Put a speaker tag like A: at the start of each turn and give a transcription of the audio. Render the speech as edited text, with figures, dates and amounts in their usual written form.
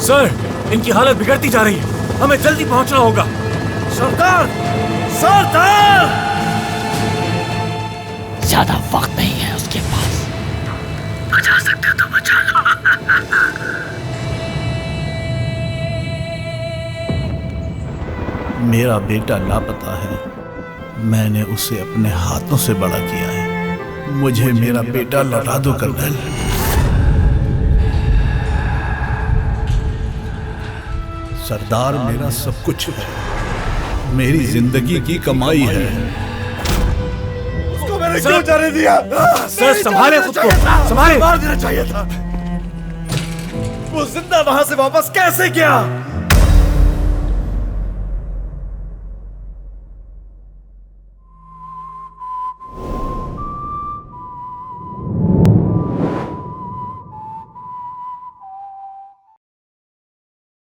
A: Sir, इनकी हालत बिगड़ती जा रही है, हमें जल्दी पहुंचना होगा।
B: सरदार! सरदार!
C: ज्यादा वक्त नहीं है उसके पास। बचा सकते तो बचा लो।
B: मेरा बेटा लापता है। मैंने उसे अपने हाथों से बड़ा किया है। मुझे मेरा बेटा लौटा दो कर्नल। सरदार मेरा सब कुछ है, मेरी जिंदगी की कमाई है।
D: उसको मैंने क्यों जाने दिया?
A: सर संभाले खुद को, संभाले।
D: मार देना चाहिए था। वो जिंदा वहां से वापस कैसे गया?